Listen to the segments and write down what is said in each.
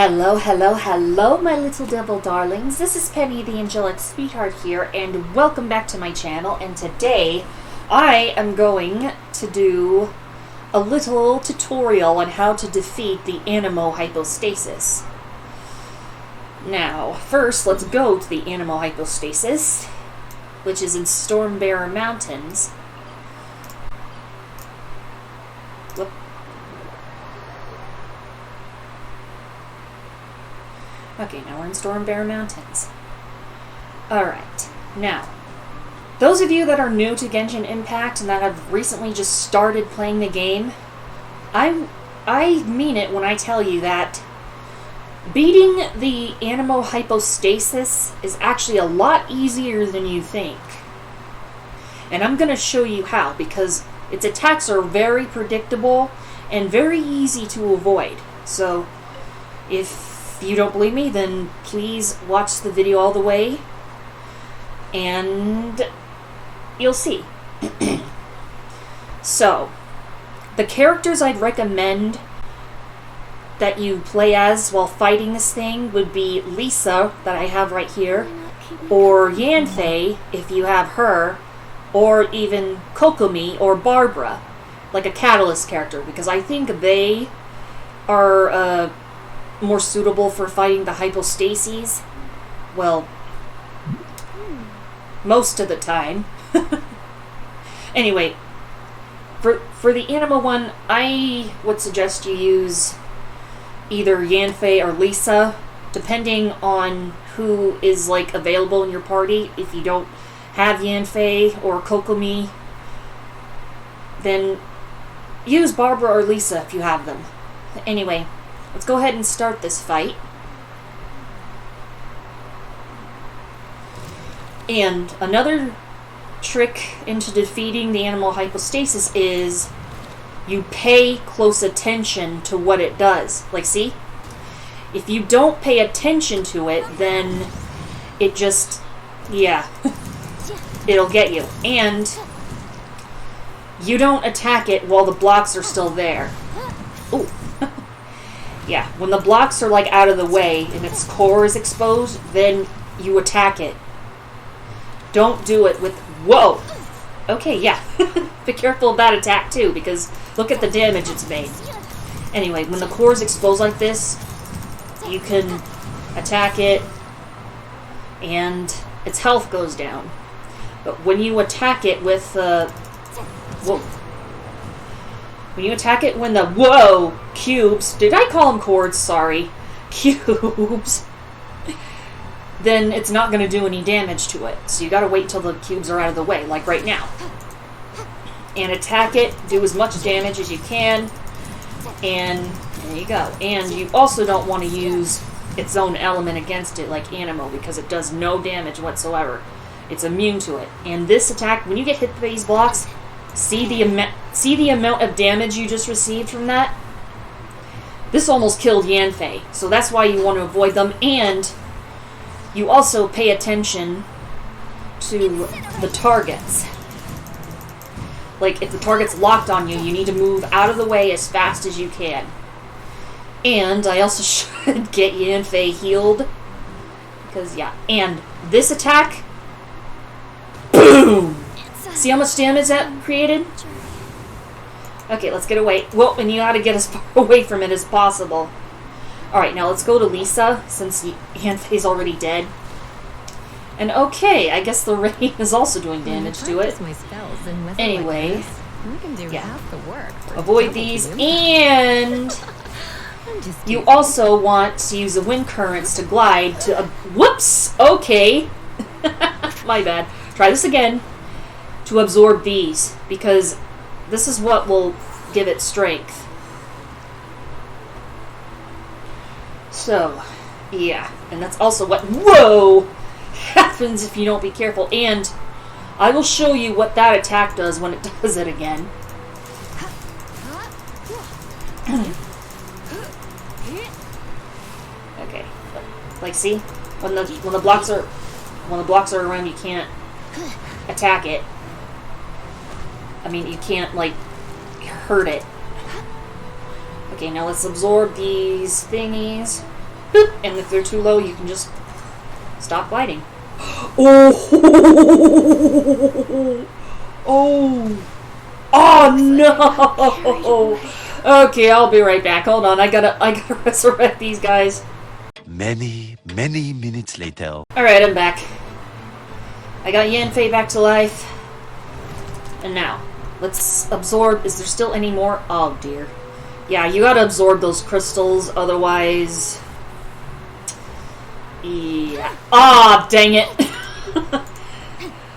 Hello, hello, hello, my little devil darlings. This is Penny, the angelic sweetheart here, and welcome back to my channel. And today, I am going to do a little tutorial on how to defeat the Anemo Hypostasis. Now, first, let's go to the Anemo Hypostasis, which is in Stormbearer Mountains. Whoop. Okay, now we're in Stormbearer Mountains. Alright, now, those of you that are new to Genshin Impact and that have recently just started playing the game, I mean it when I tell you that beating the Anemo Hypostasis is actually a lot easier than you think. And I'm going to show you how, because its attacks are very predictable and very easy to avoid. So, if you don't believe me, then please watch the video all the way and you'll see. So, the characters I'd recommend that you play as while fighting this thing would be Lisa, that I have right here, or Yanfei, if you have her, or even Kokomi or Barbara, like a Catalyst character, because I think they are more suitable for fighting the Hypostases. Well, most of the time. Anyway, for the Anemo one, I would suggest you use either Yanfei or Lisa, depending on who is like available in your party. If you don't have Yanfei or Kokomi, then use Barbara or Lisa if you have them. Anyway, let's go ahead and start this fight. And another trick into defeating the Anemo Hypostasis is you pay close attention to what it does. Like, see? If you don't pay attention to it, then it just, yeah, it'll get you. And you don't attack it while the blocks are still there. Ooh. Yeah, when the blocks are like out of the way and its core is exposed, then you attack it. Don't do it with... Whoa! Okay, yeah. Be careful of that attack too, because look at the damage it's made. Anyway, when the core is exposed like this, you can attack it and its health goes down. But when you attack it with... Whoa. When you attack it when the... Whoa! Cubes. Did I call them cords? Sorry. Cubes. Then it's not going to do any damage to it. So you got to wait till the cubes are out of the way, like right now. And attack it. Do as much damage as you can. And there you go. And you also don't want to use its own element against it, like Anemo, because it does no damage whatsoever. It's immune to it. And this attack, when you get hit by these blocks... See the amount of damage you just received from that? This almost killed Yanfei, so that's why you want to avoid them, and you also pay attention to the targets. Like, if the target's locked on you, you need to move out of the way as fast as you can. And I also should get Yanfei healed, because, yeah, and this attack, boom! See how much damage that created? Okay, let's get away. Well, and you gotta get as far away from it as possible. Alright, now let's go to Lisa, since Yanfei's already dead. And okay, I guess the rain is also doing damage to it. Anyway, yeah. Avoid these, and you also want to use the wind currents to glide to... Whoops! Okay. My bad. Try this again. To absorb these, because this is what will give it strength. So, yeah, and that's also what, whoa, happens if you don't be careful. And I will show you what that attack does when it does it again. Okay, like, see, when the blocks are around, you can't attack it. I mean, you can't, like, hurt it. Okay, now let's absorb these thingies. Boop. And if they're too low, you can just stop gliding. Oh! Oh! Oh no! Okay, I'll be right back. Hold on, I gotta resurrect these guys. Many minutes later. Alright, I'm back. I got Yanfei back to life. And now, let's absorb. Is there still any more? Oh dear. Yeah, you gotta absorb those crystals, otherwise... Yeah. Ah, dang it!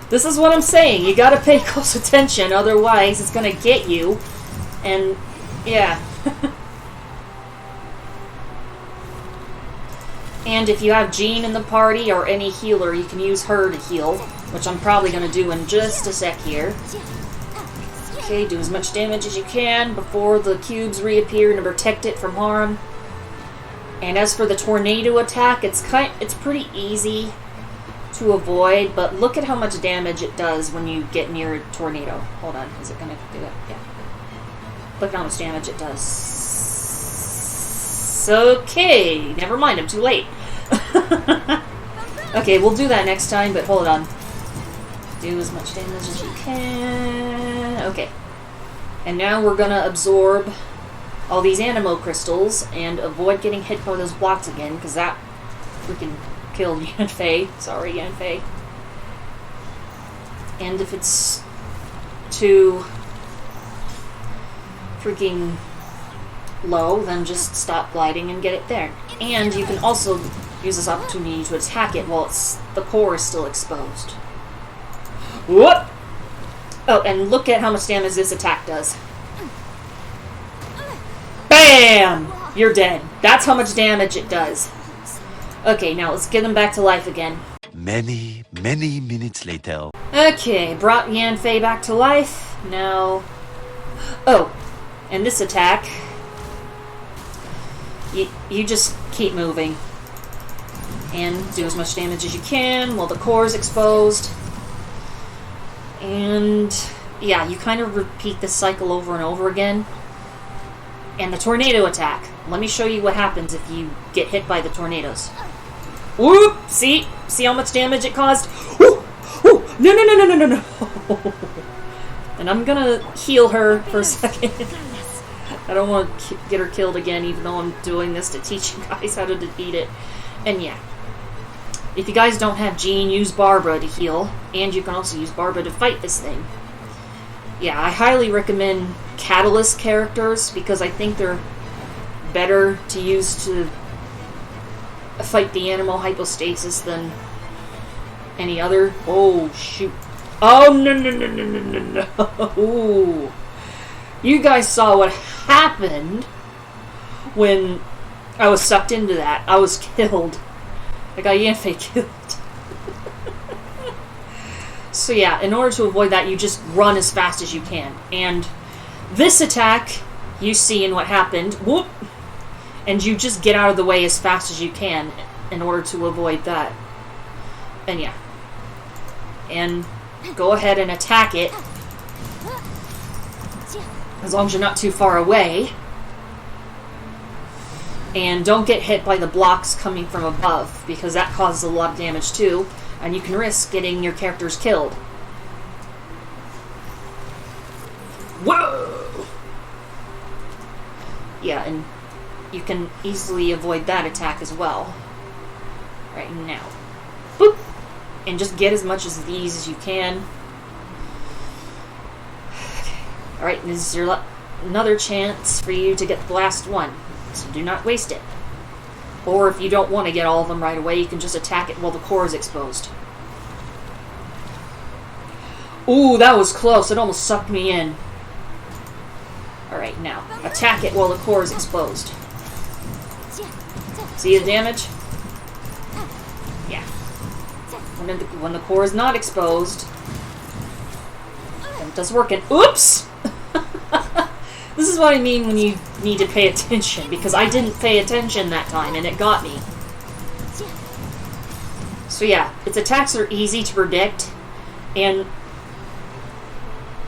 This is what I'm saying. You gotta pay close attention, otherwise it's gonna get you. And, yeah. And if you have Jean in the party or any healer, you can use her to heal, which I'm probably gonna do in just a sec here. Okay, do as much damage as you can before the cubes reappear and protect it from harm. And as for the tornado attack, it's pretty easy to avoid, but look at how much damage it does when you get near a tornado. Hold on, is it gonna do it? Yeah. Look at how much damage it does. Okay, never mind, I'm too late. Okay, we'll do that next time, but hold on. Do as much damage as you can. Okay. And now we're gonna absorb all these Anemo crystals and avoid getting hit by those blocks again, because that freaking killed Yanfei. Sorry, Yanfei. And if it's too freaking low, then just stop gliding and get it there. And you can also use this opportunity to attack it while the core is still exposed. Whoop! Oh, and look at how much damage this attack does. BAM! You're dead. That's how much damage it does. Okay, now let's get them back to life again. Many minutes later. Okay, brought Yanfei back to life. Now... Oh, and this attack... You just keep moving. And do as much damage as you can while the core is exposed. And... yeah, you kind of repeat this cycle over and over again. And the tornado attack. Let me show you what happens if you get hit by the tornadoes. Whoop! See? See how much damage it caused? Ooh! Ooh! No, no, no, no, no, no, no! And I'm gonna heal her for a second. I don't want to get her killed again, even though I'm doing this to teach you guys how to defeat it. And yeah. If you guys don't have Jean, use Barbara to heal. And you can also use Barbara to fight this thing. Yeah, I highly recommend Catalyst characters, because I think they're better to use to fight the Anemo Hypostasis than any other. Oh, shoot. Oh, no, no, no, no, no, no, no. Ooh. You guys saw what happened when I was sucked into that. I was killed. I got Yanfei killed. So yeah, in order to avoid that, you just run as fast as you can. And this attack, you see in what happened. Whoop! And you just get out of the way as fast as you can in order to avoid that. And yeah. And go ahead and attack it. As long as you're not too far away. And don't get hit by the blocks coming from above, because that causes a lot of damage too. And you can risk getting your characters killed. Whoa! Yeah, and you can easily avoid that attack as well. Right now. Boop! And just get as much of these as you can. Alright, this is your another chance for you to get the last one. So do not waste it. Or if you don't want to get all of them right away, you can just attack it while the core is exposed. Ooh, that was close. It almost sucked me in. Alright, now, attack it while the core is exposed. See the damage? Yeah. When the core is not exposed, then it does work. And oops! This is what I mean when you need to pay attention, because I didn't pay attention that time, and it got me. So yeah, its attacks are easy to predict, and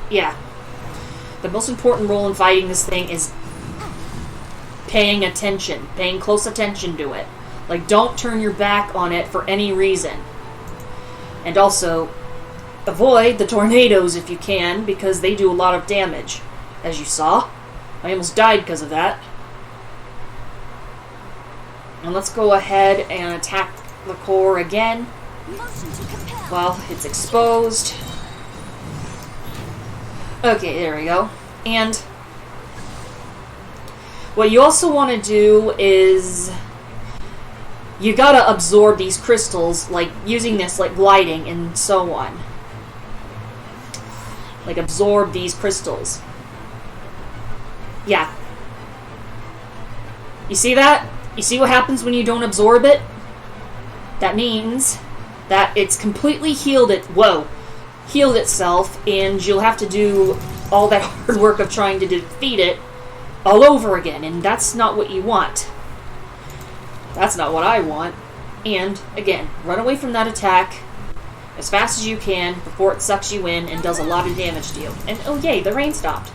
yeah. The most important role in fighting this thing is paying attention, paying close attention to it. Like, don't turn your back on it for any reason. And also, avoid the tornadoes if you can, because they do a lot of damage. As you saw, I almost died because of that. And let's go ahead and attack the core again. Well, it's exposed. Okay, there we go. And what you also want to do is you gotta absorb these crystals, like using this, like gliding and so on. Like absorb these crystals. Yeah. You see that? You see what happens when you don't absorb it? That means that it's completely healed itself, and you'll have to do all that hard work of trying to defeat it all over again, and that's not what you want. That's not what I want. And, again, run away from that attack as fast as you can before it sucks you in and does a lot of damage to you. And, oh yay, the rain stopped.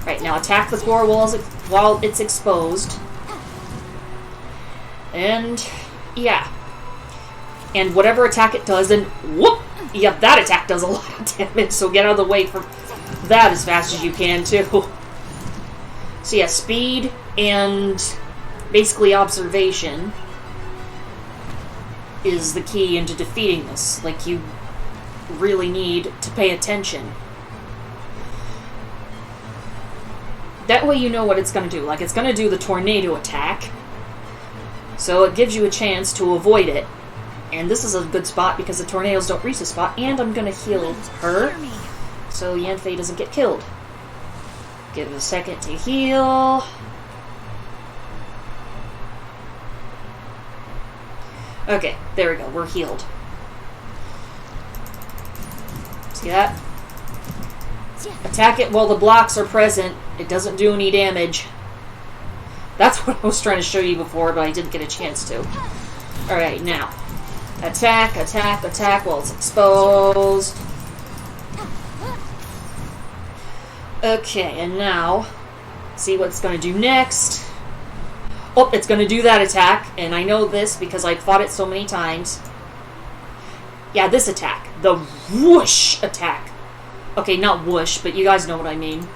Right, now attack the core while it's exposed. And, yeah. And whatever attack it does, then whoop! Yep, that attack does a lot of damage, so get out of the way for that as fast as you can, too. So yeah, speed and basically observation is the key into defeating this. Like, you really need to pay attention. That way you know what it's going to do. Like, it's going to do the tornado attack, so it gives you a chance to avoid it. And this is a good spot because the tornadoes don't reach the spot, and I'm going to heal her so Yanfei doesn't get killed. Give it a second to heal. Okay, there we go. We're healed. See that? Attack it while the blocks are present. It doesn't do any damage. That's what I was trying to show you before, but I didn't get a chance to. Alright, now. Attack, attack, attack while it's exposed. Okay, and now, see what it's going to do next. Oh, it's going to do that attack, and I know this because I've fought it so many times. Yeah, this attack. The whoosh attack. Okay, not whoosh, but you guys know what I mean.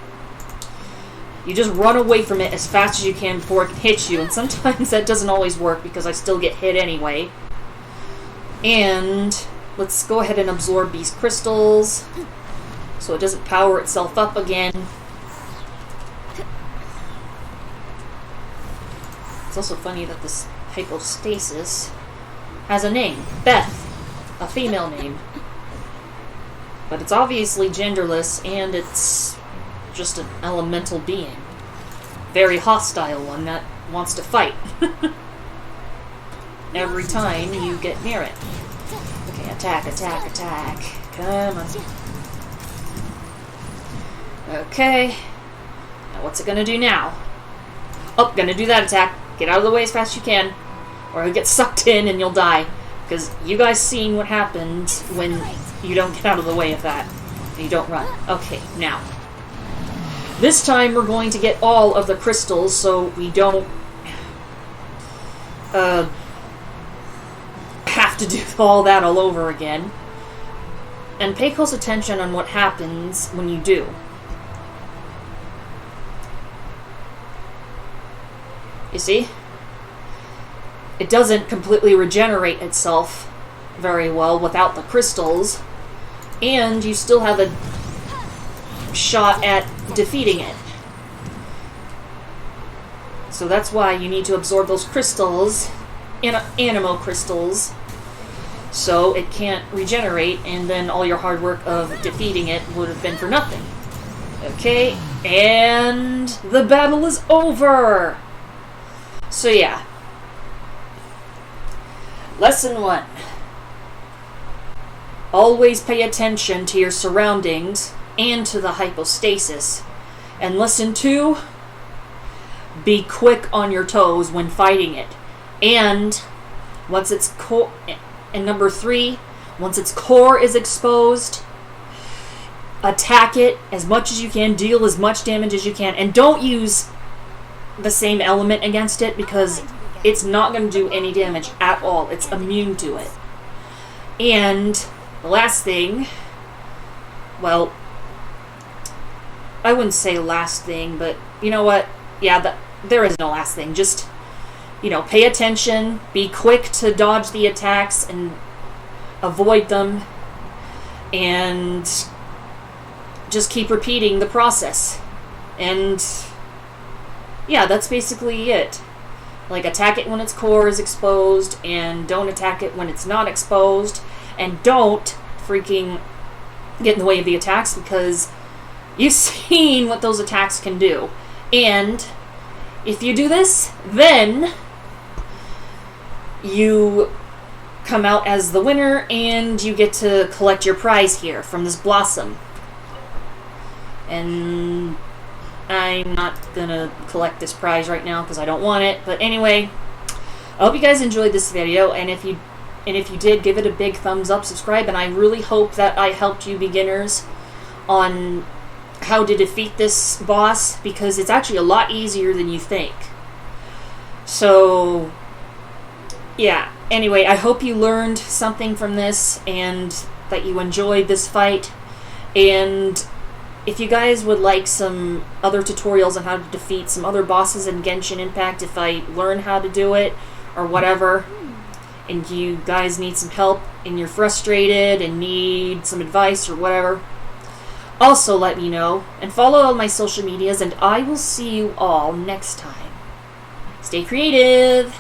You just run away from it as fast as you can before it can hit you, and sometimes that doesn't always work because I still get hit anyway. And let's go ahead and absorb these crystals so it doesn't power itself up again. It's also funny that this Hypostasis has a name, Beth, a female name. But it's obviously genderless, and it's just an elemental being. Very hostile one that wants to fight. Every time you get near it. Okay, attack, attack, attack. Come on. Okay. Now what's it gonna do now? Oh, gonna do that attack. Get out of the way as fast as you can, or you'll get sucked in and you'll die. Because you guys seen what happens when you don't get out of the way of that. And you don't run. Okay, now. This time we're going to get all of the crystals so we don't have to do all that all over again. And pay close attention on what happens when you do. You see? It doesn't completely regenerate itself very well without the crystals, and you still have a shot at defeating it. So that's why you need to absorb those crystals, Anemo crystals, so it can't regenerate, and then all your hard work of defeating it would have been for nothing. Okay, and the battle is over! So yeah. Lesson 1. Always pay attention to your surroundings and to the hypostasis. And lesson 2, be quick on your toes when fighting it. And once its core, and number 3, once its core is exposed, attack it as much as you can, deal as much damage as you can, and don't use the same element against it because it's not going to do any damage at all. It's immune to it. And the last thing, well, I wouldn't say last thing, but you know what? Yeah, there is no last thing. Just, pay attention, be quick to dodge the attacks and avoid them, and just keep repeating the process. And yeah, that's basically it. Like, attack it when its core is exposed, and don't attack it when it's not exposed, and don't freaking get in the way of the attacks, because you've seen what those attacks can do. And if you do this, then you come out as the winner, and you get to collect your prize here from this blossom. And I'm not gonna collect this prize right now because I don't want it. But anyway, I hope you guys enjoyed this video, and if you did, give it a big thumbs up, subscribe, and I really hope that I helped you beginners on how to defeat this boss, because it's actually a lot easier than you think. So yeah, anyway, I hope you learned something from this and that you enjoyed this fight. And if you guys would like some other tutorials on how to defeat some other bosses in Genshin Impact, if I learn how to do it or whatever, and you guys need some help and you're frustrated and need some advice or whatever, also let me know, and follow all my social medias, and I will see you all next time. Stay creative!